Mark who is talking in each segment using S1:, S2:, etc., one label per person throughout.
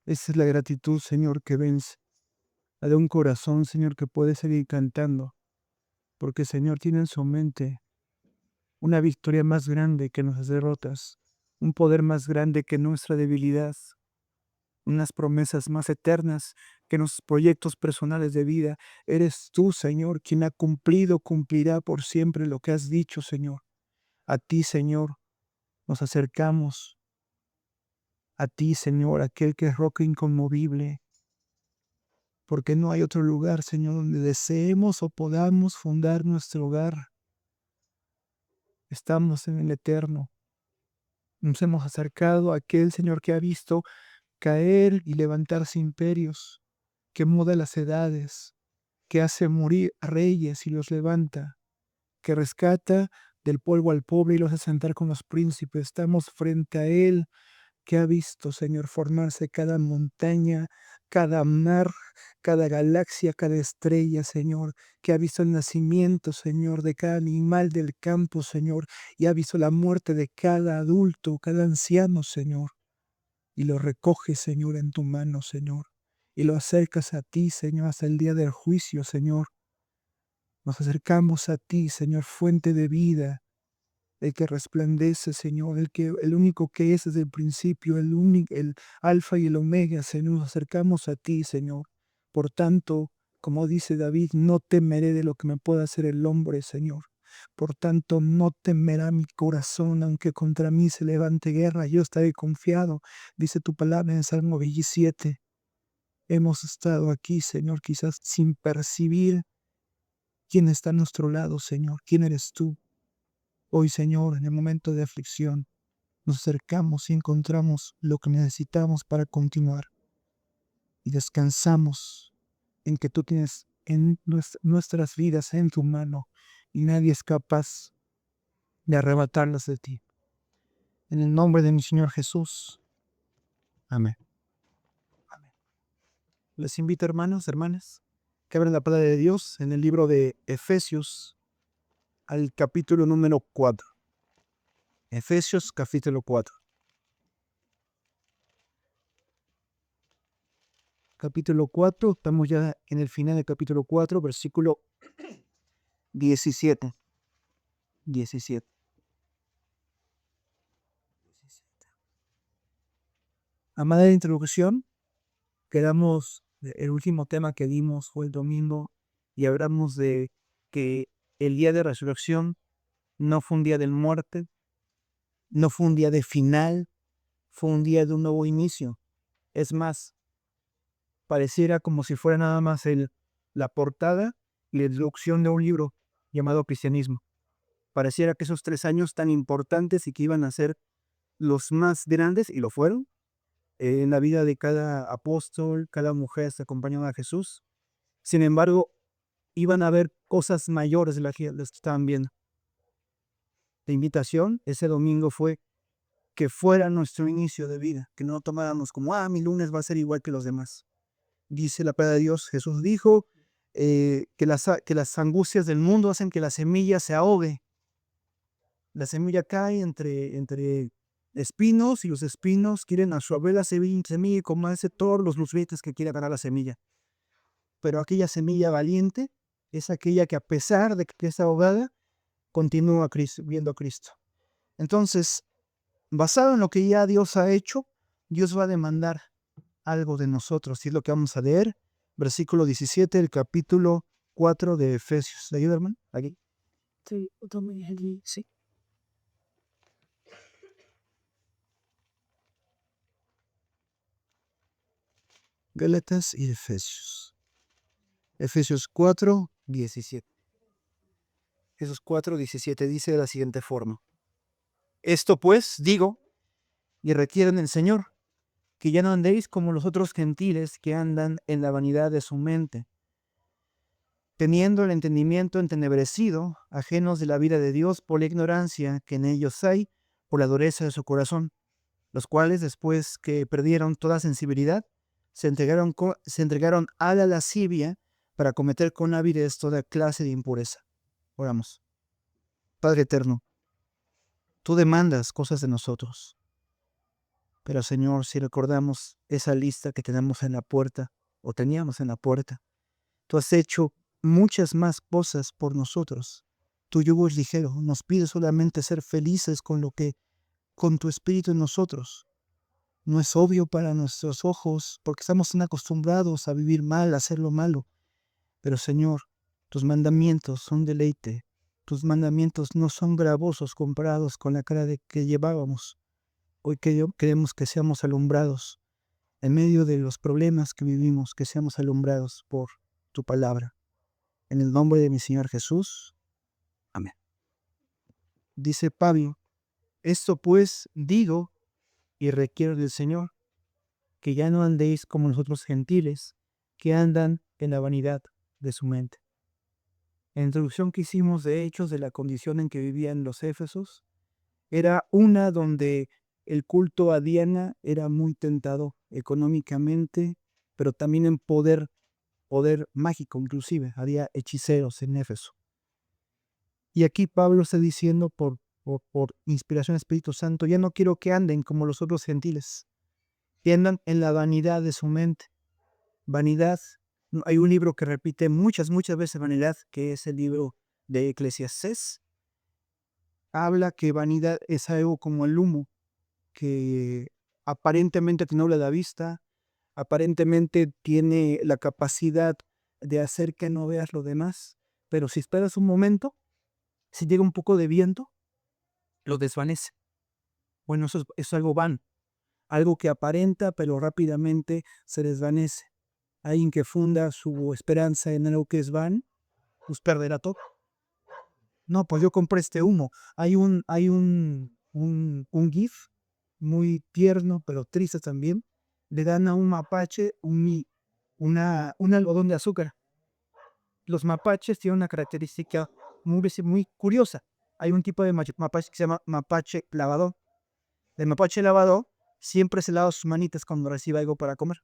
S1: Esa es la gratitud, Señor, que vence. La de un corazón, Señor, que puede seguir cantando. Porque, Señor, tiene en su mente una victoria más grande que nuestras derrotas, un poder más grande que nuestra debilidad, unas promesas más eternas que nuestros proyectos personales de vida. Eres tú, Señor, quien ha cumplido, cumplirá por siempre lo que has dicho, Señor. A ti, Señor, nos acercamos. A ti, Señor, aquel que es roca inconmovible, porque no hay otro lugar, Señor, donde deseemos o podamos fundar nuestro hogar. Estamos en el eterno. Nos hemos acercado a aquel, Señor, que ha visto caer y levantarse imperios, que muda las edades, que hace morir a reyes y los levanta, que rescata del polvo al pobre y los hace sentar con los príncipes. Estamos frente a Él, que ha visto, Señor, formarse cada montaña, cada mar, cada galaxia, cada estrella, Señor, que ha visto el nacimiento, Señor, de cada animal del campo, Señor, y ha visto la muerte de cada adulto, cada anciano, Señor, y lo recoges, Señor, en tu mano, Señor, y lo acercas a ti, Señor, hasta el día del juicio, Señor. Nos acercamos a ti, Señor, fuente de vida, el que resplandece, Señor, el único que es desde el principio, el alfa y el omega, Señor. Nos acercamos a ti, Señor. Por tanto, como dice David, no temeré de lo que me pueda hacer el hombre, Señor. Por tanto, no temerá mi corazón, aunque contra mí se levante guerra, yo estaré confiado, dice tu palabra en el Salmo 27. Hemos estado aquí, Señor, quizás sin percibir quién está a nuestro lado, Señor, quién eres tú. Hoy, Señor, en el momento de aflicción, nos acercamos y encontramos lo que necesitamos para continuar y descansamos en que tú tienes en nuestras vidas en tu mano y nadie es capaz de arrebatarlas de ti. En el nombre de mi Señor Jesús. Amén. Amén. Les invito, hermanos, hermanas, que abran la palabra de Dios en el libro de Efesios al capítulo número 4. Efesios capítulo 4. Capítulo 4, estamos ya en el final del capítulo 4, versículo 17. 17. A manera de introducción, el último tema que dimos fue el domingo y hablamos de que el día de resurrección no fue un día de muerte, no fue un día de final, fue un día de un nuevo inicio. Es más, pareciera como si fuera nada más la portada y la introducción de un libro llamado Cristianismo. Pareciera que esos 3 años tan importantes y que iban a ser los más grandes, y lo fueron, en la vida de cada apóstol, cada mujer que acompañaba a Jesús. Sin embargo, iban a haber cosas mayores de las que estaban viendo. La invitación ese domingo fue que fuera nuestro inicio de vida, que no lo tomáramos como, mi lunes va a ser igual que los demás. Dice la palabra de Dios, Jesús dijo que las angustias del mundo hacen que la semilla se ahogue. La semilla cae entre espinos y los espinos quieren absorber la semilla y comerse todos los nutrientes que quiere ganar la semilla. Pero aquella semilla valiente es aquella que, a pesar de que está ahogada, continúa viendo a Cristo. Entonces, basado en lo que ya Dios ha hecho, Dios va a demandar algo de nosotros. Y es lo que vamos a leer, versículo 17 del capítulo 4 de Efesios. ¿Le ayuda, hermano? Aquí. Sí, allí. Sí. Gálatas y Efesios. Efesios 4, 17. Efesios 4, 17 dice de la siguiente forma. Esto pues digo y requieren el Señor, que ya no andéis como los otros gentiles que andan en la vanidad de su mente, teniendo el entendimiento entenebrecido, ajenos de la vida de Dios por la ignorancia que en ellos hay, por la dureza de su corazón, los cuales, después que perdieron toda sensibilidad, se entregaron a la lascivia para cometer con avidez toda clase de impureza. Oramos. Padre eterno, tú demandas cosas de nosotros. Pero Señor, si recordamos esa lista que tenemos en la puerta, o teníamos en la puerta, tú has hecho muchas más cosas por nosotros. Tu yugo es ligero, nos pide solamente ser felices con tu espíritu en nosotros. No es obvio para nuestros ojos, porque estamos tan acostumbrados a vivir mal, a hacer lo malo. Pero Señor, tus mandamientos son deleite. Tus mandamientos no son gravosos comparados con la cara de que llevábamos. Hoy queremos que seamos alumbrados en medio de los problemas que vivimos, que seamos alumbrados por tu palabra. En el nombre de mi Señor Jesús. Amén. Dice Pablo, esto pues digo y requiero del Señor, que ya no andéis como los otros gentiles, que andan en la vanidad de su mente. En la introducción que hicimos de hechos de la condición en que vivían los éfesos, era una donde el culto a Diana era muy tentado económicamente, pero también en poder mágico inclusive. Había hechiceros en Éfeso. Y aquí Pablo está diciendo por inspiración del Espíritu Santo, ya no quiero que anden como los otros gentiles, que andan en la vanidad de su mente. Vanidad, hay un libro que repite muchas veces vanidad, que es el libro de Eclesiastés. Habla que vanidad es algo como el humo, que aparentemente te nubla la vista, aparentemente tiene la capacidad de hacer que no veas lo demás, pero si esperas un momento, si llega un poco de viento, lo desvanece. Bueno, eso es algo vano, algo que aparenta, pero rápidamente se desvanece. Alguien que funda su esperanza en algo que es vano, pues perderá todo. No, pues yo compré este humo. Hay un GIF muy tierno, pero triste también. Le dan a un mapache un algodón de azúcar. Los mapaches tienen una característica muy curiosa. Hay un tipo de mapache que se llama mapache lavador. El mapache lavador siempre se lava sus manitas cuando recibe algo para comer.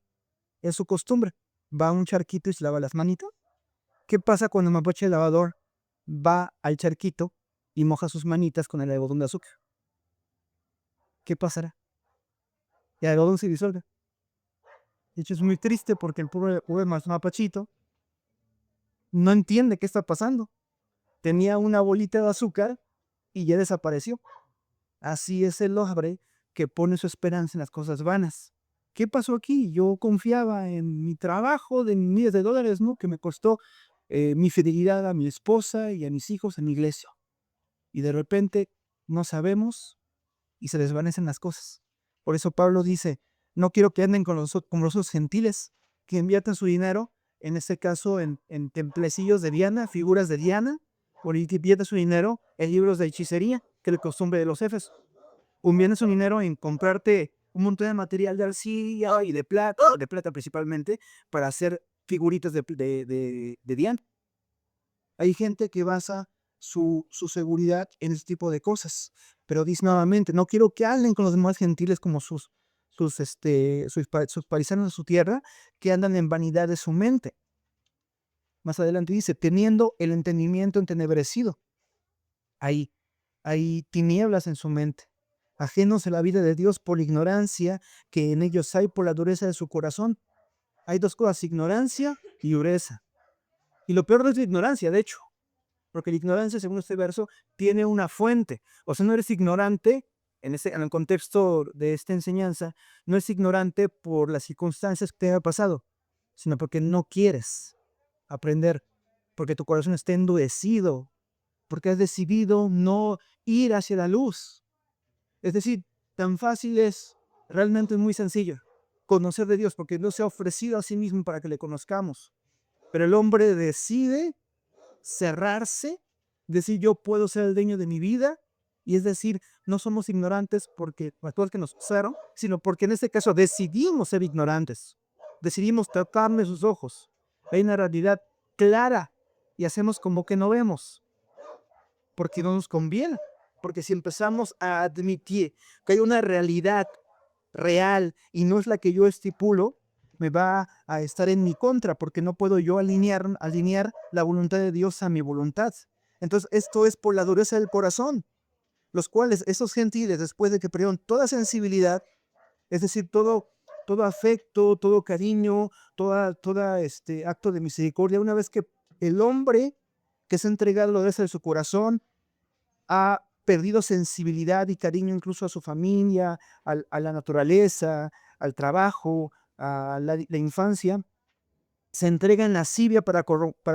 S1: Es su costumbre. Va a un charquito y se lava las manitas. ¿Qué pasa cuando el mapache lavador va al charquito y moja sus manitas con el algodón de azúcar? ¿Qué pasará? El algodón se disuelve. De hecho, es muy triste porque el pobre mapachito no entiende qué está pasando. Tenía una bolita de azúcar y ya desapareció. Así es el hombre que pone su esperanza en las cosas vanas. ¿Qué pasó aquí? Yo confiaba en mi trabajo de miles de dólares, ¿no? Que me costó mi fidelidad a mi esposa y a mis hijos en mi iglesia. Y de repente no sabemos y se desvanecen las cosas. Por eso Pablo dice, no quiero que anden como los otros gentiles, que inviertan su dinero, en este caso en templecillos de Diana, figuras de Diana, o que inviertan su dinero en libros de hechicería, que es la costumbre de los Efes. O inviertan su dinero en comprarte un montón de material de arcilla y de plata principalmente, para hacer figuritas de Diana. Hay gente que basa su seguridad en ese tipo de cosas. Pero dice nuevamente, no quiero que hablen con los demás gentiles como sus paisanos de su tierra, que andan en vanidad de su mente. Más adelante dice, teniendo el entendimiento entenebrecido. Hay tinieblas en su mente, ajenos a la vida de Dios por la ignorancia que en ellos hay, por la dureza de su corazón. Hay dos cosas, ignorancia y dureza. Y lo peor no es la ignorancia, de hecho, porque la ignorancia, según este verso, tiene una fuente. O sea, no eres ignorante, en el contexto de esta enseñanza, no es ignorante por las circunstancias que te haya pasado, sino porque no quieres aprender, porque tu corazón está endurecido, porque has decidido no ir hacia la luz. Es decir, tan fácil es, realmente es muy sencillo, conocer de Dios, porque Dios se ha ofrecido a sí mismo para que le conozcamos. Pero el hombre decide cerrarse, decir yo puedo ser el dueño de mi vida, y es decir, no somos ignorantes porque las cosas que nos pasaron, sino porque en este caso decidimos ser ignorantes, decidimos taparle sus ojos. Hay una realidad clara y hacemos como que no vemos, porque no nos conviene, porque si empezamos a admitir que hay una realidad real y no es la que yo estipulo, me va a estar en mi contra, porque no puedo yo alinear la voluntad de Dios a mi voluntad. Entonces, esto es por la dureza del corazón, los cuales esos gentiles, después de que perdieron toda sensibilidad, Es decir, todo afecto, todo cariño, acto de misericordia. Una vez que el hombre que se ha entregado lo de su corazón ha perdido sensibilidad y cariño incluso a su familia, a la naturaleza, al trabajo, a la infancia, se entrega en lascivia para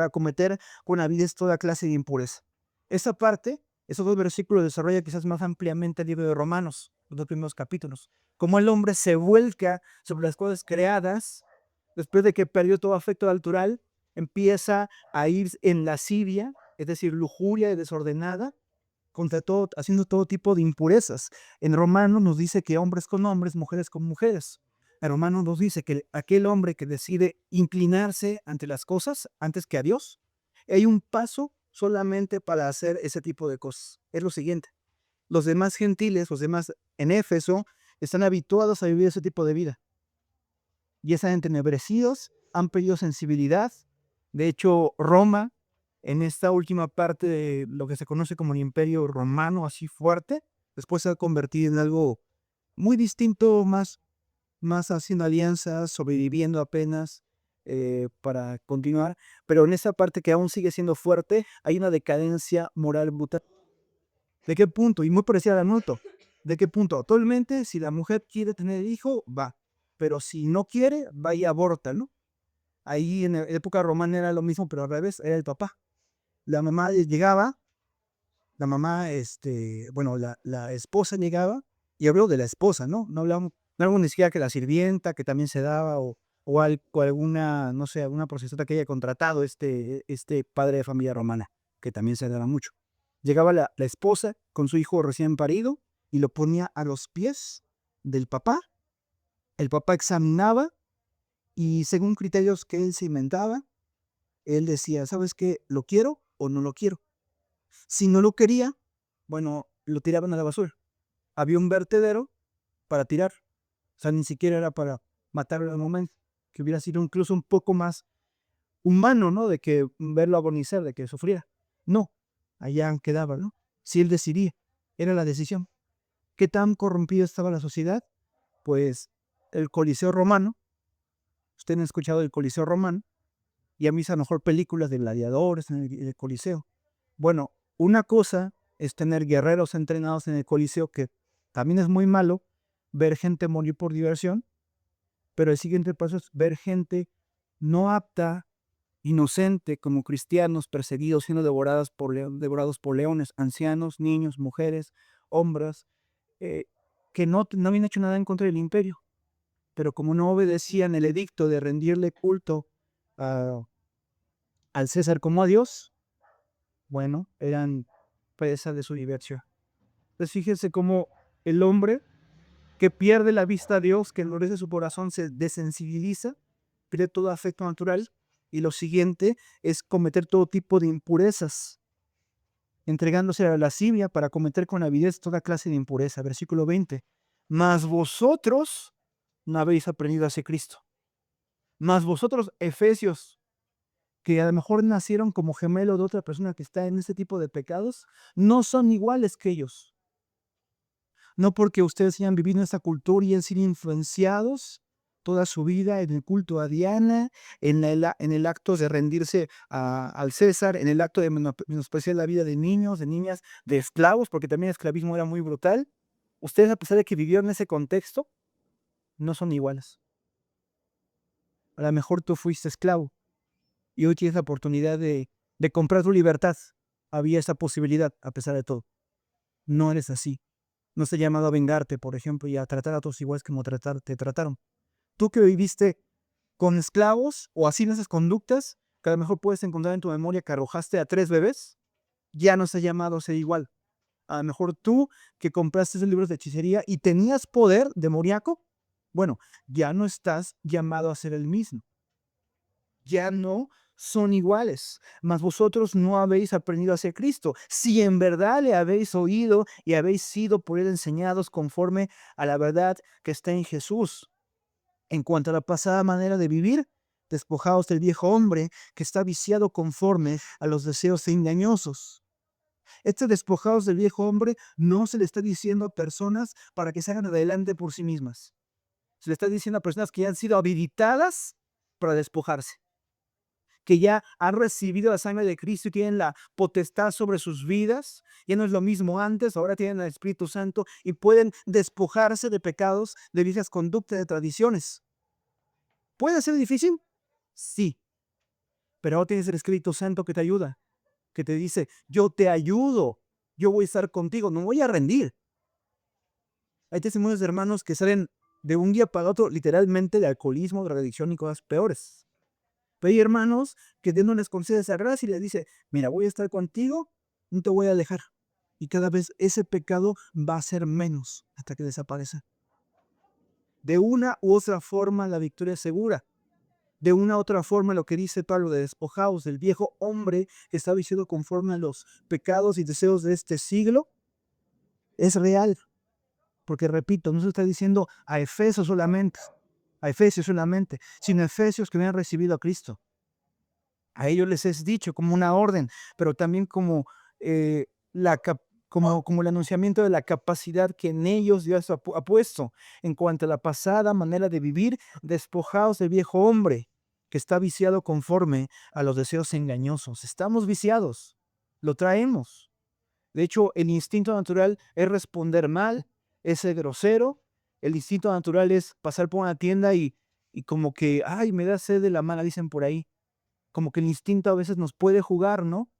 S1: cometer con avidez toda clase de impureza. Esa parte, esos dos versículos desarrolla quizás más ampliamente el libro de Romanos, los dos primeros capítulos. Cómo el hombre se vuelca sobre las cosas creadas, después de que perdió todo afecto natural, empieza a ir en lascivia, es decir, lujuria y desordenada, contra todo, haciendo todo tipo de impurezas. En Romanos nos dice que hombres con hombres, mujeres con mujeres. En Romanos nos dice que aquel hombre que decide inclinarse ante las cosas antes que a Dios, hay un paso solamente para hacer ese tipo de cosas. Es lo siguiente: los demás gentiles, los demás en Éfeso, están habituados a vivir ese tipo de vida y están entenebrecidos, han perdido sensibilidad. De hecho, Roma, en esta última parte de lo que se conoce como el Imperio Romano, así fuerte, después se ha convertido en algo muy distinto, más haciendo alianzas, sobreviviendo apenas para continuar. Pero en esa parte que aún sigue siendo fuerte, hay una decadencia moral brutal. ¿De qué punto? Y muy parecida a la Naruto. ¿De qué punto? Actualmente, si la mujer quiere tener hijo, va. Pero si no quiere, va y aborta, ¿no? Ahí en la época romana era lo mismo, pero al revés, era el papá. La mamá llegaba, la mamá, bueno, la esposa llegaba, y hablo de la esposa, ¿no? No hablamos ni siquiera que la sirvienta, que también se daba, o alguna, no sé, alguna prostituta que haya contratado este padre de familia romana, que también se daba mucho. Llegaba la esposa con su hijo recién parido y lo ponía a los pies del papá. El papá examinaba y según criterios que él se inventaba, él decía, ¿sabes qué? ¿Lo quiero o no lo quiero? Si no lo quería, bueno, lo tiraban a la basura. Había un vertedero para tirar. O sea, ni siquiera era para matarlo al momento, que hubiera sido incluso un poco más humano, ¿no? De que verlo agonizar, de que sufriera. No, allá quedaba, ¿no? Si él decidía, era la decisión. ¿Qué tan corrompida estaba la sociedad? Pues el Coliseo Romano, ustedes han escuchado del Coliseo Romano, y han visto a lo mejor películas de gladiadores en el Coliseo. Bueno, una cosa es tener guerreros entrenados en el Coliseo, que también es muy malo ver gente morir por diversión, pero el siguiente paso es ver gente no apta, inocente, como cristianos perseguidos, siendo devorados por leones, ancianos, niños, mujeres, hombres, eh, que no habían hecho nada en contra del imperio, pero como no obedecían el edicto de rendirle culto a- al César como a Dios, bueno, eran presa de su diversión. Entonces fíjense cómo el hombre que pierde la vista a Dios, que endurece su corazón, se desensibiliza, pierde todo afecto natural, y lo siguiente es cometer todo tipo de impurezas, entregándose a la lascivia para cometer con avidez toda clase de impureza. Versículo 20. Mas vosotros no habéis aprendido a ser Cristo. Mas vosotros, Efesios, que a lo mejor nacieron como gemelo de otra persona que está en este tipo de pecados, no son iguales que ellos. No porque ustedes hayan vivido en esta cultura y han sido influenciados toda su vida en el culto a Diana, en el acto de rendirse al César, en el acto de menospreciar la vida de niños, de niñas, de esclavos, porque también el esclavismo era muy brutal. Ustedes, a pesar de que vivieron en ese contexto, no son iguales. A lo mejor tú fuiste esclavo y hoy tienes la oportunidad de comprar tu libertad. Había esa posibilidad, a pesar de todo. No eres así. No está llamado a vengarte, por ejemplo, y a tratar a todos iguales como te trataron. Tú que viviste con esclavos o así en esas conductas, que a lo mejor puedes encontrar en tu memoria que arrojaste a 3 bebés, ya no está llamado a ser igual. A lo mejor tú que compraste esos libros de hechicería y tenías poder demoníaco, bueno, ya no estás llamado a ser el mismo. Ya no son iguales, mas vosotros no habéis aprendido a ser Cristo. Si en verdad le habéis oído y habéis sido por él enseñados conforme a la verdad que está en Jesús. En cuanto a la pasada manera de vivir, despojaos del viejo hombre que está viciado conforme a los deseos engañosos. Este despojados del viejo hombre no se le está diciendo a personas para que se hagan adelante por sí mismas.
S2: Se le está diciendo a personas que ya han sido habilitadas para despojarse, que ya han recibido la sangre de Cristo y tienen la potestad sobre sus vidas. Ya no es lo mismo antes, ahora tienen al Espíritu Santo y pueden despojarse de pecados, de viejas conductas, de tradiciones. ¿Puede ser difícil? Sí, pero ahora tienes el Espíritu Santo que te ayuda, que te dice, yo te ayudo, yo voy a estar contigo, no me voy a rendir. Hay testimonios de hermanos que salen de un día para otro, literalmente, de alcoholismo, drogadicción y cosas peores. Pero hay hermanos que Dios no les concede esa gracia y les dice, mira, voy a estar contigo, no te voy a dejar. Y cada vez ese pecado va a ser menos hasta que desaparezca. De una u otra forma la victoria es segura. De una u otra forma lo que dice Pablo de despojaos del viejo hombre que está viciado conforme a los pecados y deseos de este siglo, es real. Porque repito, no se está diciendo a Efesios solamente, sino a Efesios que no han recibido a Cristo. A ellos les es dicho como una orden, pero también como, como el anunciamiento de la capacidad que en ellos Dios ha puesto en cuanto a la pasada manera de vivir, despojados del viejo hombre que está viciado conforme a los deseos engañosos. Estamos viciados, lo traemos. De hecho, el instinto natural es responder mal, es ser grosero. El instinto natural es pasar por una tienda y como que, ay, me da sed de la mala, dicen por ahí. Como que el instinto a veces nos puede jugar, ¿no?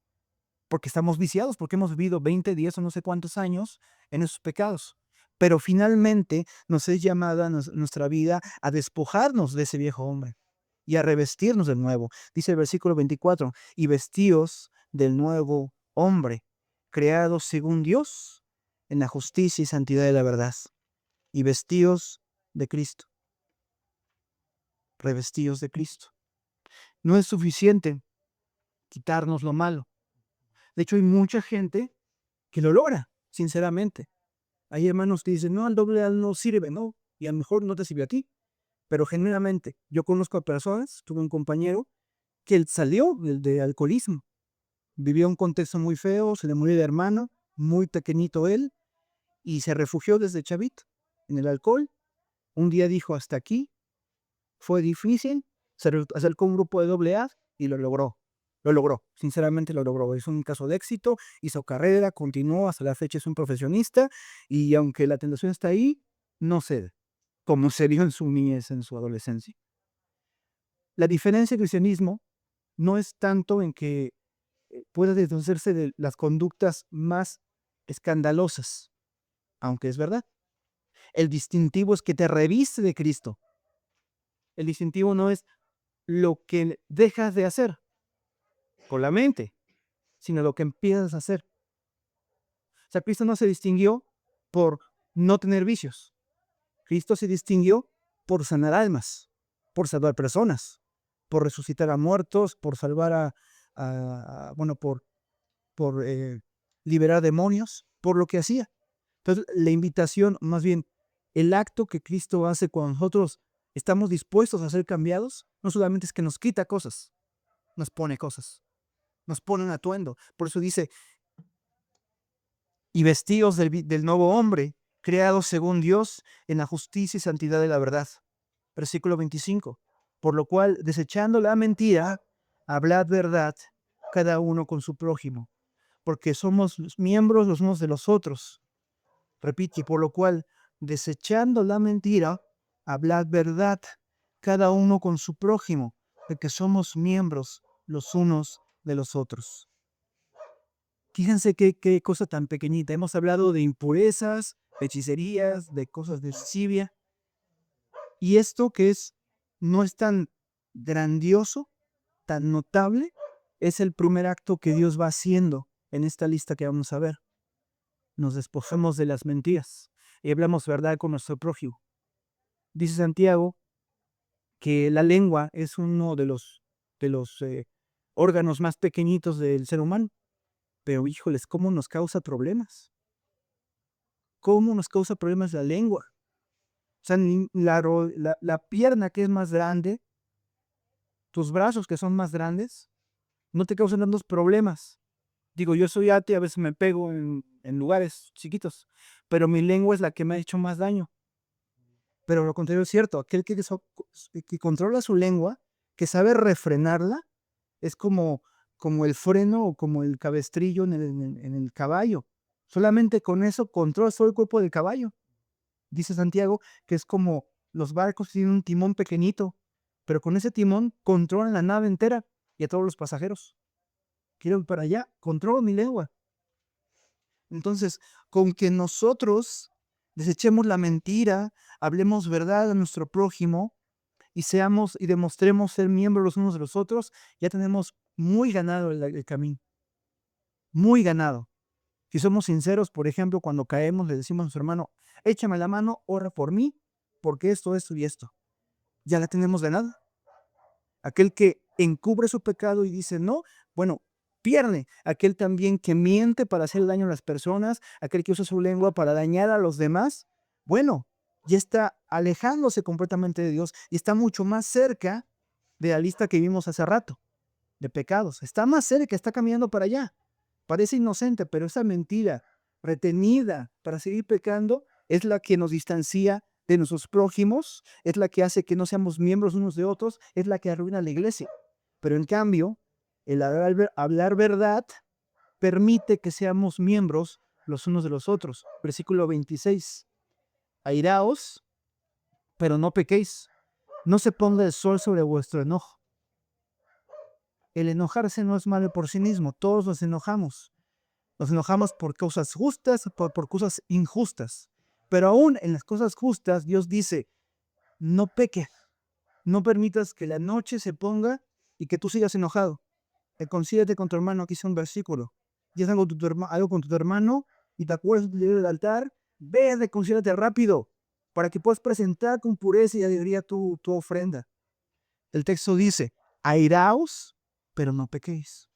S2: Porque estamos viciados, porque hemos vivido 20, 10 o no sé cuántos años en esos pecados. Pero finalmente nos es llamada nuestra vida a despojarnos de ese viejo hombre y a revestirnos del nuevo. Dice el versículo 24, y vestíos del nuevo hombre, creado según Dios en la justicia y santidad de la verdad. Y vestíos de Cristo, revestíos de Cristo. No es suficiente quitarnos lo malo. De hecho, hay mucha gente que lo logra, sinceramente. Hay hermanos que dicen, no, el doble A no sirve, no, y a lo mejor no te sirve a ti. Pero genuinamente, yo conozco a personas, tuve un compañero que él salió de alcoholismo, vivió un contexto muy feo, se le murió el hermano, muy pequeñito él, y se refugió desde chavito en el alcohol. Un día dijo, hasta aquí, fue difícil, se acercó a un grupo de doble A y lo logró. Lo logró, sinceramente lo logró. Es un caso de éxito, hizo carrera, continuó, hasta la fecha es un profesionista y aunque la tentación está ahí, no cede, como se dio en su niñez, en su adolescencia. La diferencia del cristianismo no es tanto en que pueda deshacerse de las conductas más escandalosas, aunque es verdad. El distintivo es que te reviste de Cristo. El distintivo no es lo que dejas de hacer con la mente, sino lo que empiezas a hacer. O sea, Cristo no se distinguió por no tener vicios. Cristo se distinguió por sanar almas, por salvar personas, por resucitar a muertos, por salvar bueno, por liberar demonios, por lo que hacía. Entonces, la invitación, más bien, el acto que Cristo hace cuando nosotros estamos dispuestos a ser cambiados, no solamente es que nos quita cosas, nos pone cosas, nos pone un atuendo. Por eso dice, y vestidos del nuevo hombre, creados según Dios en la justicia y santidad de la verdad. Versículo 25. Por lo cual, desechando la mentira, hablad verdad cada uno con su prójimo, porque somos miembros los unos de los otros. Repite, por lo cual, desechando la mentira, hablad verdad cada uno con su prójimo, porque somos miembros los unos de los otros. Fíjense qué cosa tan pequeñita. Hemos hablado de impurezas, hechicerías, de cosas de lascivia. Y esto que no es tan grandioso, tan notable, es el primer acto que Dios va haciendo en esta lista que vamos a ver. Nos despojamos de las mentiras y hablamos verdad con nuestro prójimo. Dice Santiago que la lengua es uno de los órganos más pequeñitos del ser humano. Pero híjoles, ¿cómo nos causa problemas? ¿Cómo nos causa problemas la lengua? O sea, la pierna que es más grande, tus brazos que son más grandes, no te causan tantos problemas. Digo, yo soy ateo, a veces me pego en lugares chiquitos, pero mi lengua es la que me ha hecho más daño. Pero lo contrario es cierto, aquel que controla su lengua, que sabe refrenarla, es como el freno o como el cabestrillo en el caballo. Solamente con eso controla todo el cuerpo del caballo. Dice Santiago que es como los barcos tienen un timón pequeñito, pero con ese timón controlan la nave entera y a todos los pasajeros. Quiero ir para allá, controlo mi lengua. Entonces, con que nosotros desechemos la mentira, hablemos verdad a nuestro prójimo y seamos y demostremos ser miembros los unos de los otros, ya tenemos muy ganado el camino, muy ganado. Si somos sinceros, por ejemplo, cuando caemos, le decimos a nuestro hermano, échame la mano, ora por mí, porque esto y esto. Ya la tenemos ganada. Aquel que encubre su pecado y dice no, bueno, pierde. Aquel también que miente para hacer daño a las personas, aquel que usa su lengua para dañar a los demás, bueno, ya está alejándose completamente de Dios y está mucho más cerca de la lista que vimos hace rato, de pecados. Está más cerca, está caminando para allá. Parece inocente, pero esa mentira retenida para seguir pecando es la que nos distancia de nuestros prójimos, es la que hace que no seamos miembros unos de otros, es la que arruina la iglesia. Pero en cambio, el hablar verdad permite que seamos miembros los unos de los otros. Versículo 26. Airaos, pero no pequéis. No se ponga el sol sobre vuestro enojo. El enojarse no es malo por sí mismo. Todos nos enojamos. Nos enojamos por cosas justas, por cosas injustas. Pero aún en las cosas justas, Dios dice, no peques. No permitas que la noche se ponga y que tú sigas enojado. Reconcíliate con tu hermano. Aquí está un versículo. Y es algo con tu hermano y te acuerdas del altar. Ve, reconcíliate rápido para que puedas presentar con pureza y alegría tu ofrenda. El texto dice, airaos, pero no pequéis.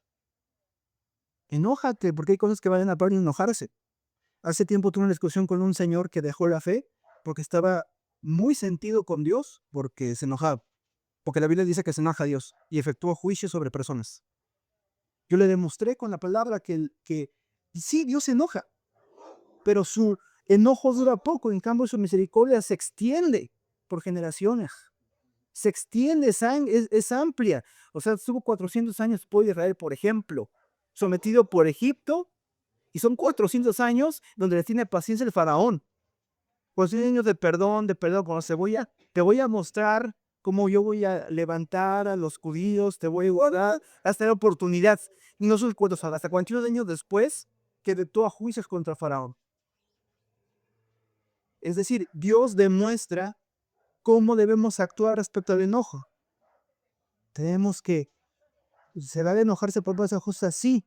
S2: Enójate, porque hay cosas que valen la pena enojarse. Hace tiempo tuve una discusión con un señor que dejó la fe porque estaba muy sentido con Dios porque se enojaba. Porque la Biblia dice que se enoja a Dios y efectúa juicios sobre personas. Yo le demostré con la palabra que sí, Dios se enoja, pero su enojo dura poco, en cambio su misericordia se extiende por generaciones. Se extiende, es amplia. O sea, estuvo 400 años el pueblo de Israel, por ejemplo, sometido por Egipto, y son 400 años donde le tiene paciencia el faraón. 400 años de perdón, con la cebolla. Te voy a mostrar cómo yo voy a levantar a los judíos, te voy a guardar hasta la oportunidad. Y no son cuantos, hasta 41 años después que decretó a juicios contra Faraón. Es decir, Dios demuestra cómo debemos actuar respecto al enojo. Tenemos que, se va a enojarse por cosas justas, sí,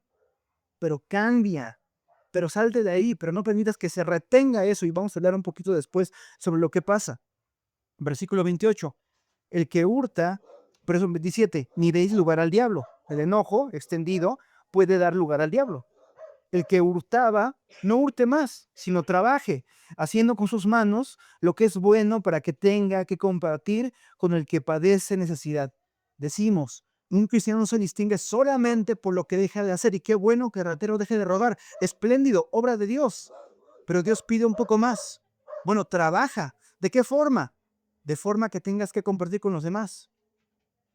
S2: pero cambia, pero salte de ahí, pero no permitas que se retenga eso. Y vamos a hablar un poquito después sobre lo que pasa. Versículo 28. El que hurta, verso 27, ni deis lugar al diablo. El enojo extendido puede dar lugar al diablo. El que hurtaba, no hurte más, sino trabaje, haciendo con sus manos lo que es bueno para que tenga que compartir con el que padece necesidad. Decimos, un cristiano no se distingue solamente por lo que deja de hacer, y qué bueno que el ratero deje de robar. Espléndido, obra de Dios. Pero Dios pide un poco más. Bueno, trabaja. ¿De qué forma? De forma que tengas que compartir con los demás.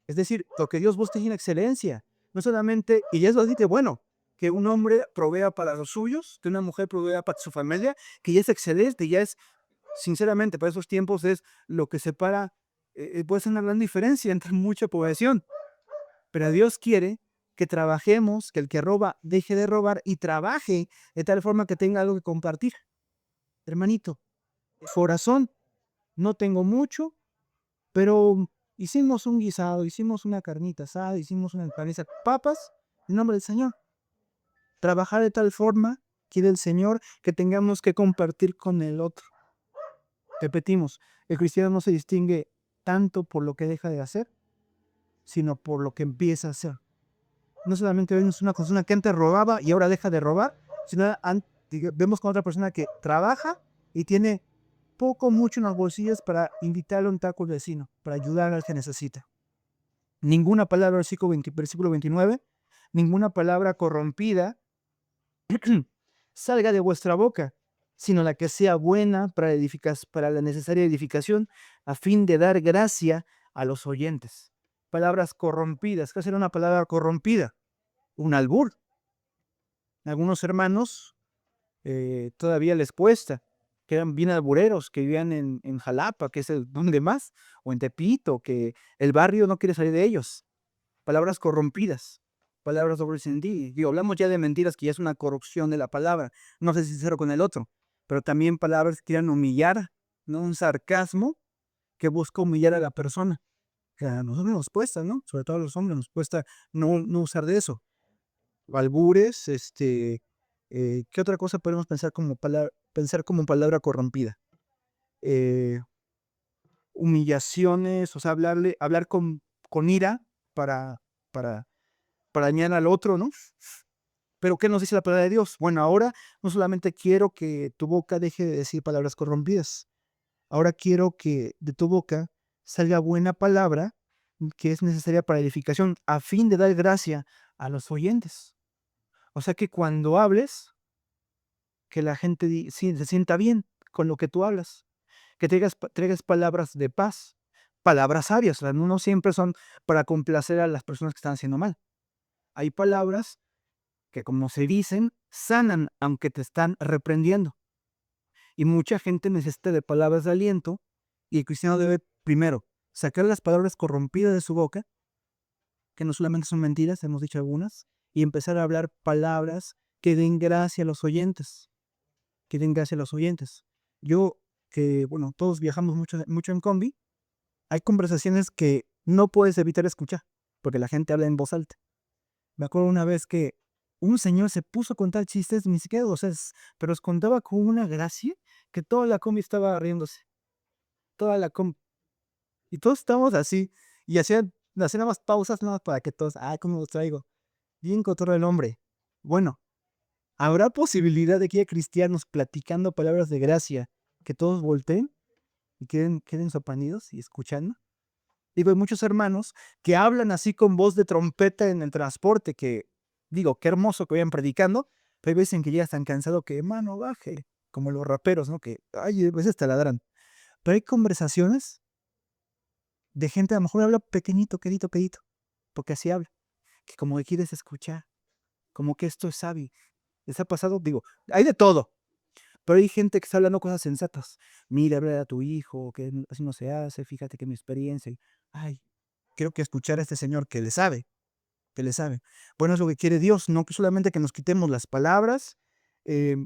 S2: Es decir, lo que Dios busca es una excelencia. No solamente, y eso dice, bueno, que un hombre provea para los suyos, que una mujer provea para su familia, que ya es excelente, ya es, sinceramente, para esos tiempos es lo que separa, puede ser una gran diferencia entre mucha población. Pero Dios quiere que trabajemos, que el que roba deje de robar y trabaje de tal forma que tenga algo que compartir. Hermanito, corazón, no tengo mucho, pero hicimos un guisado, hicimos una carnita asada, hicimos una empanada, papas, en nombre del Señor. Trabajar de tal forma, quiere el Señor, que tengamos que compartir con el otro. Repetimos, el cristiano no se distingue tanto por lo que deja de hacer, sino por lo que empieza a hacer. No solamente vemos una persona que antes robaba y ahora deja de robar, sino vemos con otra persona que trabaja y tiene poco, mucho en las bolsillas para invitarle a un taco al vecino, para ayudar al que necesita. Ninguna palabra, versículo 29, ninguna palabra corrompida salga de vuestra boca, sino la que sea buena para la necesaria edificación, a fin de dar gracia a los oyentes. Palabras corrompidas. ¿Qué será una palabra corrompida? Un albur. Algunos hermanos todavía les cuesta, que eran bien albureros, que vivían en Jalapa, que es el donde más, o en Tepito, que el barrio no quiere salir de ellos. Palabras corrompidas, palabras doble sentido. Digo, hablamos ya de mentiras, que ya es una corrupción de la palabra, no sé si sincero con el otro, pero también palabras que quieran humillar, ¿no? Un sarcasmo que busca humillar a la persona. Que a nosotros nos cuesta, ¿no? Sobre todo a los hombres nos cuesta no usar de eso. Albures, ¿qué otra cosa podemos pensar como palabra corrompida? Eh, Humillaciones, o sea, hablar con ira para, para, para dañar al otro, ¿no? Pero ¿qué nos dice la palabra de Dios? Bueno, ahora no solamente quiero que tu boca deje de decir palabras corrompidas, ahora quiero que de tu boca salga buena palabra que es necesaria para edificación, a fin de dar gracia a los oyentes. O sea que cuando hables, que la gente se sienta bien con lo que tú hablas, que traigas palabras de paz, palabras sabias, o sea, no siempre son para complacer a las personas que están haciendo mal. Hay palabras que, como se dicen, sanan aunque te están reprendiendo. Y mucha gente necesita de palabras de aliento, y el cristiano debe primero sacar las palabras corrompidas de su boca, que no solamente son mentiras, hemos dicho algunas, y empezar a hablar palabras que den gracia a los oyentes. Que den gracia a los oyentes. Yo, que bueno, todos viajamos mucho en combi, hay conversaciones que no puedes evitar escuchar, porque la gente habla en voz alta. Me acuerdo una vez que un señor se puso a contar chistes, ni siquiera, o sea, pero los contaba con una gracia que toda la combi estaba riéndose. Toda la combi. Y todos estábamos así. Y hacían más pausas nada más para que todos, ¿cómo los traigo? Bien cotorro el hombre. Bueno, ¿habrá posibilidad de que haya cristianos platicando palabras de gracia que todos volteen y queden sorprendidos y escuchando? Digo, hay muchos hermanos que hablan así con voz de trompeta en el transporte, que digo, qué hermoso que vayan predicando, pero hay veces en que ya están cansados que, hermano, baje, como los raperos, ¿no? Que, ay, a veces te ladran. Pero hay conversaciones de gente, a lo mejor habla pequeñito, quedito, quedito, porque así habla, que como que quieres escuchar, como que esto es sabio. ¿Les ha pasado? Digo, hay de todo. Pero hay gente que está hablando cosas sensatas. Mira, habla a tu hijo, que así no se hace, fíjate que mi experiencia. Ay, quiero que escuchar a este señor que le sabe, que le sabe. Bueno, es lo que quiere Dios, no que solamente que nos quitemos las palabras eh,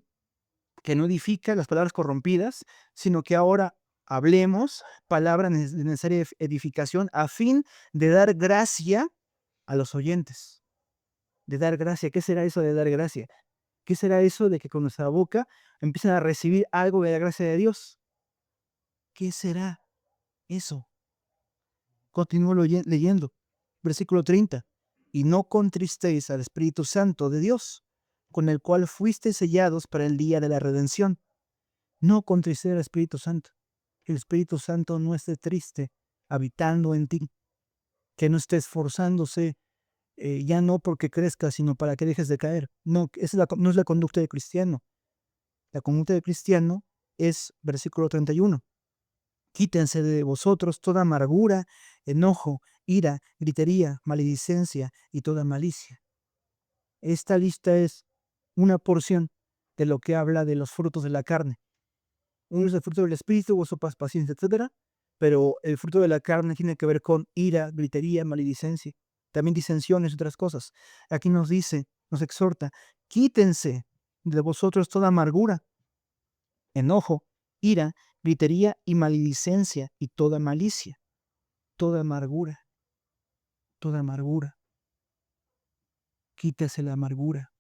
S2: que no edifican, las palabras corrompidas, sino que ahora hablemos palabras de necesaria edificación a fin de dar gracia a los oyentes. De dar gracia. ¿Qué será eso de dar gracia? ¿Qué será eso de que con nuestra boca empiezan a recibir algo de la gracia de Dios? ¿Qué será eso? Continúo leyendo. Versículo 30. Y no contristéis al Espíritu Santo de Dios, con el cual fuiste sellados para el día de la redención. No contristéis al Espíritu Santo. El Espíritu Santo no esté triste habitando en ti, que no esté esforzándose, ya no porque crezcas, sino para que dejes de caer. No, no es la conducta de cristiano. La conducta de cristiano es, versículo 31, quítense de vosotros toda amargura, enojo, ira, gritería, maledicencia y toda malicia. Esta lista es una porción de lo que habla de los frutos de la carne. Uno es el fruto del espíritu, gozo, paz, paciencia, etc. Pero el fruto de la carne tiene que ver con ira, gritería, maledicencia, también disensiones y otras cosas. Aquí nos dice, nos exhorta, quítense de vosotros toda amargura, enojo, ira, gritería y maledicencia y toda malicia, toda amargura, toda amargura. Quítese la amargura.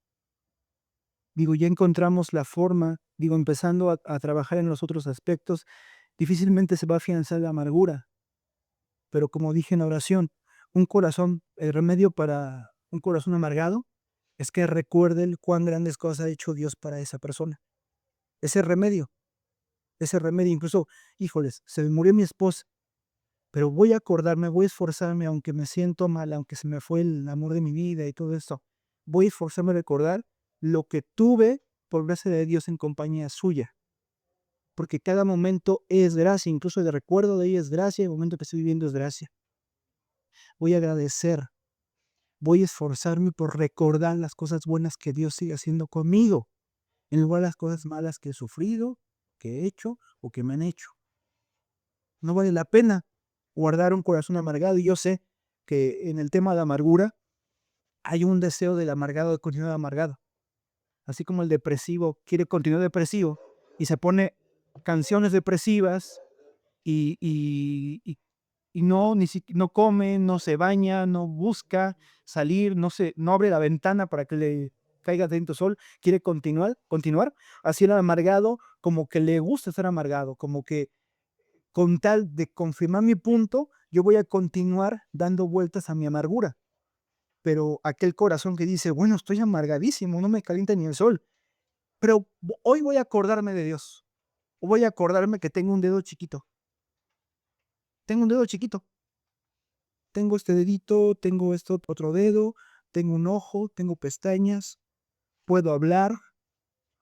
S2: Digo, ya encontramos la forma, digo, empezando a trabajar en los otros aspectos, difícilmente se va a afianzar la amargura, pero como dije en la oración, el remedio para un corazón amargado es que recuerde cuán grandes cosas ha hecho Dios para esa persona. Ese remedio, incluso, híjoles, se me murió mi esposa, pero voy a acordarme, voy a esforzarme, aunque me siento mal, aunque se me fue el amor de mi vida y todo esto. Voy a esforzarme a recordar lo que tuve por gracia de Dios en compañía suya. porque cada momento es gracia, incluso el recuerdo de ella es gracia, el momento que estoy viviendo es gracia. Voy a agradecer, voy a esforzarme por recordar las cosas buenas que Dios sigue haciendo conmigo, en lugar de las cosas malas que he sufrido, que he hecho o que me han hecho. No vale la pena guardar un corazón amargado, y yo sé que en el tema de amargura hay un deseo del amargado de continuar amargado. Así como el depresivo quiere continuar depresivo y se pone canciones depresivas y no, no come, no se baña, no busca salir, no abre la ventana para que le caiga dentro sol, quiere continuar. Así el amargado, como que le gusta estar amargado, como que con tal de confirmar mi punto, yo voy a continuar dando vueltas a mi amargura. Pero aquel corazón que dice, bueno, estoy amargadísimo, no me calienta ni el sol, pero hoy voy a acordarme de Dios. Voy a acordarme que tengo un dedo chiquito. Tengo un dedo chiquito. Tengo este dedito, tengo esto otro dedo, tengo un ojo, tengo pestañas, puedo hablar,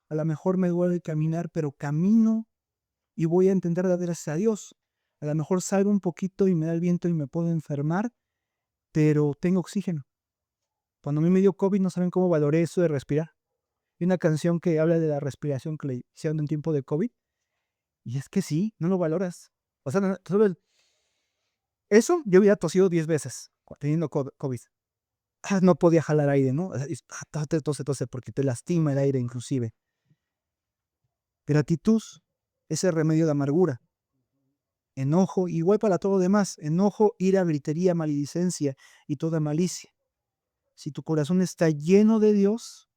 S2: a lo mejor me duele caminar, pero camino y voy a intentar dar gracias a Dios. A lo mejor salgo un poquito y me da el viento y me puedo enfermar, pero tengo oxígeno. Cuando a mí me dio COVID no saben cómo valoré eso de respirar. Hay una canción que habla de la respiración que le hicieron en tiempo de COVID. Y es que sí, no lo valoras. O sea, eso yo había tosido 10 veces teniendo COVID. No podía jalar aire, ¿no? Tose, porque te lastima el aire inclusive. Gratitud es el remedio de amargura. Enojo, igual para todo lo demás. Enojo, ira, gritería, maledicencia y toda malicia. Si tu corazón está lleno de Dios,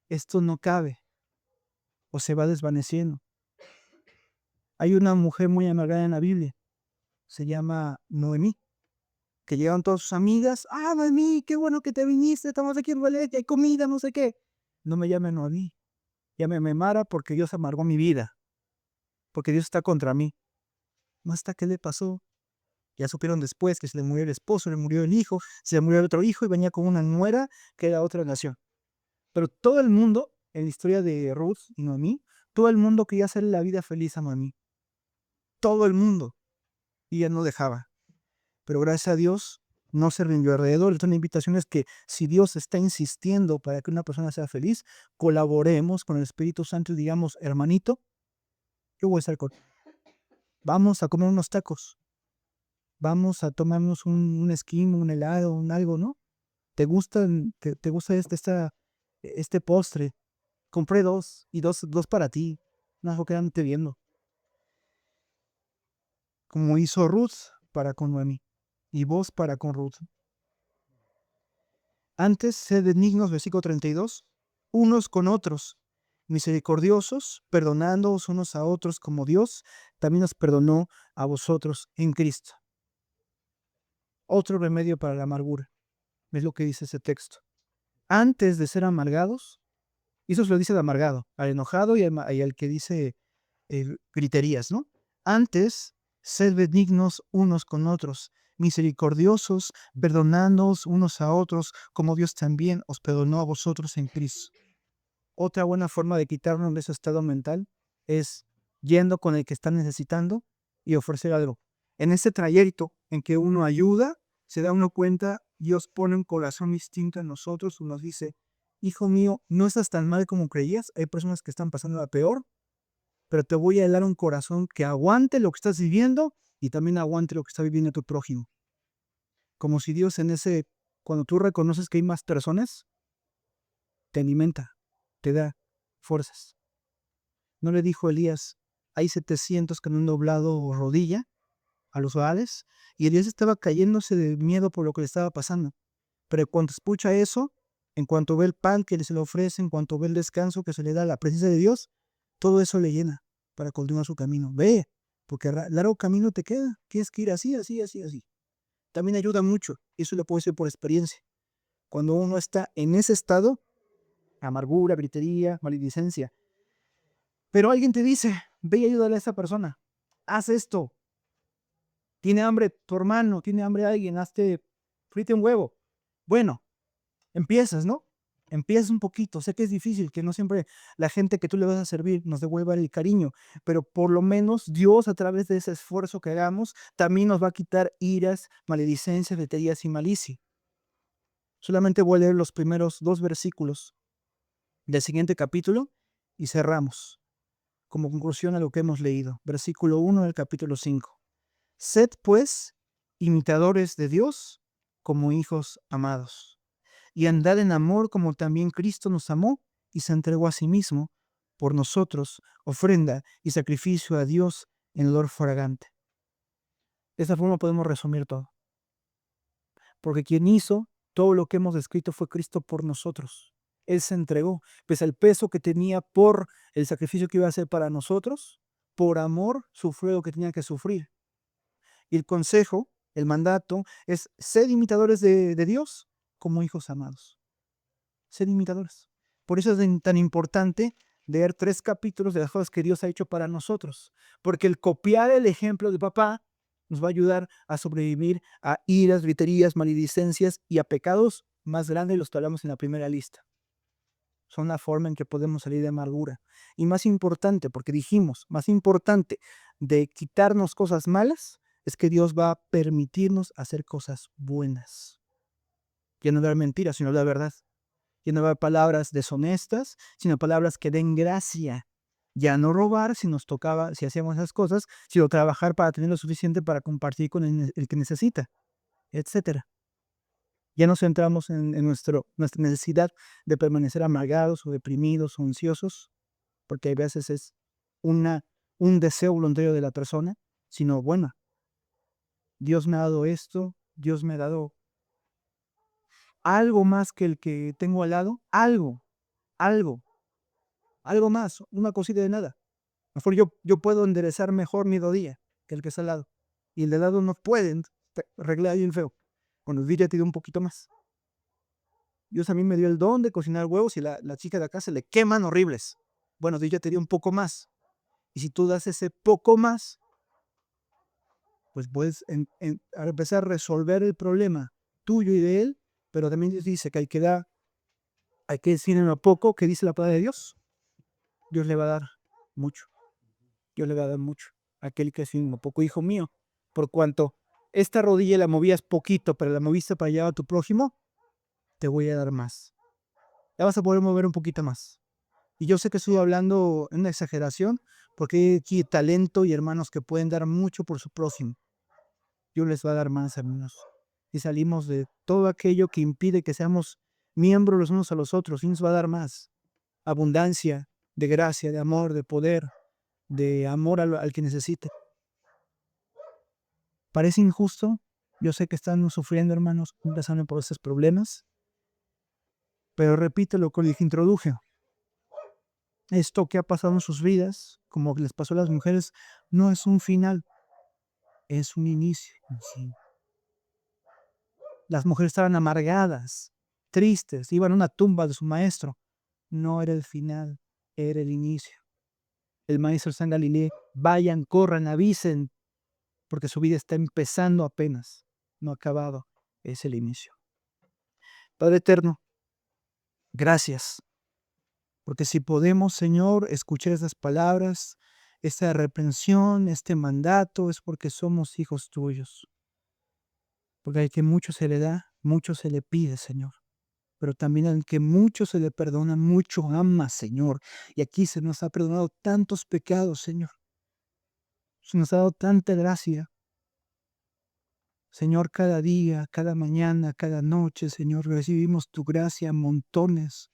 S2: esto no cabe o se va desvaneciendo. Hay una mujer muy amargada en la Biblia, se llama Noemí, que llegaron todas sus amigas, Noemí, qué bueno que te viniste, estamos aquí en Valencia, hay comida, no sé qué. No me llame Noemí, llámeme Mara porque Dios amargó mi vida, porque Dios está contra mí. ¿No hasta qué le pasó? Ya supieron después que se le murió el esposo, le murió el hijo, se le murió el otro hijo y venía con una nuera que era otra nación. Pero todo el mundo, en la historia de Ruth y Noemí, todo el mundo quería hacerle la vida feliz a Noemí. Todo el mundo. Y ella no dejaba. Pero gracias a Dios no se rindió alrededor. Entonces, la invitación es que si Dios está insistiendo para que una persona sea feliz, colaboremos con el Espíritu Santo y digamos, hermanito, yo voy a estar con. Vamos a comer unos tacos. Vamos a tomarnos un esquimo, un helado, un algo, ¿no? ¿Te gusta este postre? Compré dos y dos para ti. No, quédate viendo. Como hizo Ruth para con Noemi y vos para con Ruth. Antes, sed benignos, versículo 32, unos con otros, misericordiosos, perdonándoos unos a otros como Dios también nos perdonó a vosotros en Cristo. Otro remedio para la amargura, es lo que dice ese texto. Antes de ser amargados, y eso se lo dice de amargado, al enojado y al que dice griterías, ¿no? Antes, sed benignos unos con otros, misericordiosos, perdonándoos unos a otros, como Dios también os perdonó a vosotros en Cristo. Otra buena forma de quitarnos de ese estado mental es yendo con el que está necesitando y ofrecer algo. En ese trayecto en que uno ayuda, se da uno cuenta, Dios pone un corazón distinto en nosotros, uno nos dice, hijo mío, no estás tan mal como creías, hay personas que están pasando la peor, pero te voy a dar un corazón que aguante lo que estás viviendo y también aguante lo que está viviendo tu prójimo. Como si Dios cuando tú reconoces que hay más personas, te alimenta, te da fuerzas. ¿No le dijo Elías, hay 700 que no han doblado rodilla a los Baales? Y Elías estaba cayéndose de miedo por lo que le estaba pasando. Pero cuando escucha eso, en cuanto ve el pan que se le ofrece, en cuanto ve el descanso que se le da, la presencia de Dios, todo eso le llena para continuar su camino. Ve, porque largo camino te queda. Tienes que ir así, así, así, así. También ayuda mucho. Eso lo puedo decir por experiencia. Cuando uno está en ese estado, amargura, gritería, maledicencia, pero alguien te dice, ve y ayúdale a esa persona. Haz esto. Tiene hambre tu hermano, tiene hambre alguien, frite un huevo. Bueno, empiezas, ¿no? Empieza un poquito. Sé que es difícil, que no siempre la gente que tú le vas a servir nos devuelva el cariño, pero por lo menos Dios, a través de ese esfuerzo que hagamos, también nos va a quitar iras, maledicencias, veterías y malicia. Solamente voy a leer los primeros 2 versículos del siguiente capítulo y cerramos como conclusión a lo que hemos leído. Versículo 1 del capítulo 5. Sed, pues, imitadores de Dios como hijos amados, y andad en amor como también Cristo nos amó y se entregó a sí mismo por nosotros, ofrenda y sacrificio a Dios en olor fragante. De esta forma podemos resumir todo. Porque quien hizo todo lo que hemos descrito fue Cristo por nosotros. Él se entregó, pese al peso que tenía por el sacrificio que iba a hacer para nosotros, por amor sufrió lo que tenía que sufrir. Y el consejo, el mandato, es ser imitadores de Dios como hijos amados. Ser imitadores. Por eso es tan importante leer 3 capítulos de las cosas que Dios ha hecho para nosotros. Porque el copiar el ejemplo de papá nos va a ayudar a sobrevivir a iras, griterías, maledicencias y a pecados más grandes, los que hablamos en la primera lista. Son la forma en que podemos salir de amargura. Y más importante, porque dijimos, más importante de quitarnos cosas malas, es que Dios va a permitirnos hacer cosas buenas. Ya no hablar mentiras, sino la verdad. Ya no hablar palabras deshonestas, sino palabras que den gracia. Ya no robar si nos tocaba, si hacíamos esas cosas, sino trabajar para tener lo suficiente para compartir con el que necesita, etcétera. Ya nos centramos en nuestra necesidad de permanecer amargados o deprimidos o ansiosos, porque a veces es una, un deseo voluntario de la persona, sino, bueno, Dios me ha dado esto, Dios me ha dado algo más que el que tengo al lado, algo, algo más, una cosita de nada. Mejor yo puedo enderezar mejor mi rodilla que el que está al lado. Y el de al lado no puede arreglar bien feo. Bueno, Dios ya te dio un poquito más. Dios a mí me dio el don de cocinar huevos y la chica de acá se le queman horribles. Bueno, Dios ya te dio un poco más. Y si tú das ese poco más, pues puedes a empezar a resolver el problema tuyo y de él, pero también Dios dice que hay que decir en lo poco que dice la palabra de Dios. Dios le va a dar mucho. Dios le va a dar mucho. Aquel que es un poco, hijo mío, por cuanto esta rodilla la movías poquito, pero la moviste para llevar a tu prójimo, te voy a dar más. Ya vas a poder mover un poquito más. Y yo sé que estoy hablando en una exageración, porque hay aquí talento y hermanos que pueden dar mucho por su prójimo. Dios les va a dar más, hermanos. Y salimos de todo aquello que impide que seamos miembros los unos a los otros, y nos va a dar más. Abundancia de gracia, de amor, de poder, de amor al que necesite. Parece injusto. Yo sé que están sufriendo, hermanos, pasando por estos problemas. Pero repito lo que les introduje. Esto que ha pasado en sus vidas, como les pasó a las mujeres, no es un final, es un inicio. Sí. Las mujeres estaban amargadas, tristes, iban a una tumba de su maestro. No era el final, era el inicio. El maestro está en Galilea. Vayan, corran, avisen, porque su vida está empezando apenas, no ha acabado. Es el inicio. Padre eterno, gracias. Porque si podemos, Señor, escuchar esas palabras, esta reprensión, este mandato, es porque somos hijos tuyos. Porque al que mucho se le da, mucho se le pide, Señor. Pero también al que mucho se le perdona, mucho ama, Señor. Y aquí se nos ha perdonado tantos pecados, Señor. Se nos ha dado tanta gracia. Señor, cada día, cada mañana, cada noche, Señor, recibimos tu gracia a montones.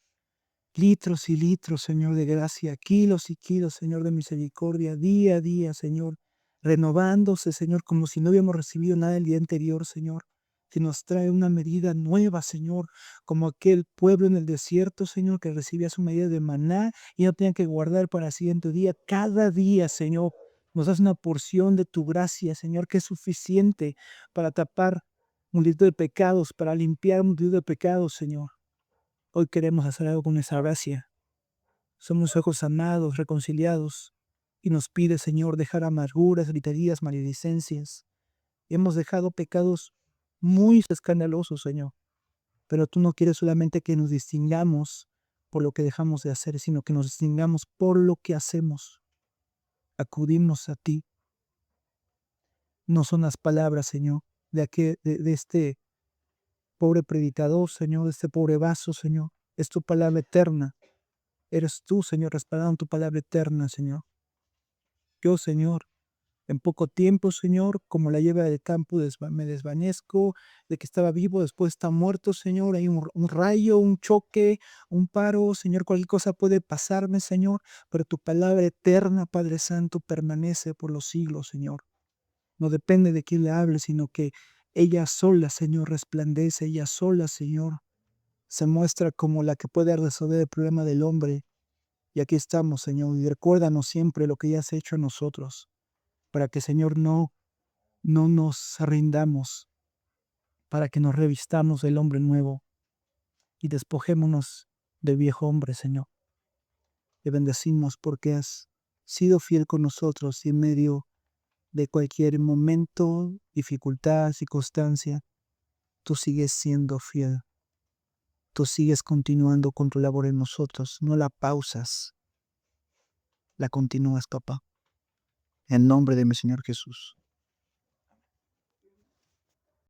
S2: Litros y litros, Señor, de gracia, kilos y kilos, Señor, de misericordia, día a día, Señor, renovándose, Señor, como si no hubiéramos recibido nada el día anterior, Señor, que nos trae una medida nueva, Señor, como aquel pueblo en el desierto, Señor, que recibía su medida de maná y no tenía que guardar para el siguiente día. Cada día, Señor, nos das una porción de tu gracia, Señor, que es suficiente para tapar multitud de pecados, para limpiar multitud de pecados, Señor. Hoy queremos hacer algo con esa gracia. Somos hijos amados, reconciliados, y nos pide, Señor, dejar amarguras, griterías, maledicencias. Hemos dejado pecados muy escandalosos, Señor. Pero tú no quieres solamente que nos distingamos por lo que dejamos de hacer, sino que nos distingamos por lo que hacemos. Acudimos a ti. No son las palabras, Señor, de este pobre predicador, Señor, de este pobre vaso, Señor. Es tu palabra eterna. Eres tú, Señor, respaldado en tu palabra eterna, Señor. Yo, Señor, en poco tiempo, Señor, como la lleva del campo, me desvanezco, de que estaba vivo, después está muerto, Señor. Hay un rayo, un choque, un paro, Señor, cualquier cosa puede pasarme, Señor, pero tu palabra eterna, Padre Santo, permanece por los siglos, Señor. No depende de quién le hable, sino que ella sola, Señor, resplandece, ella sola, Señor, se muestra como la que puede resolver el problema del hombre. Y aquí estamos, Señor, y recuérdanos siempre lo que ya has hecho en nosotros, para que, Señor, no nos rindamos, para que nos revistamos del hombre nuevo y despojémonos del viejo hombre, Señor. Te bendecimos porque has sido fiel con nosotros y en medio de cualquier momento, dificultad, circunstancia, tú sigues siendo fiel. Tú sigues continuando con tu labor en nosotros. No la pausas, la continúas, papá. En nombre de mi Señor Jesús.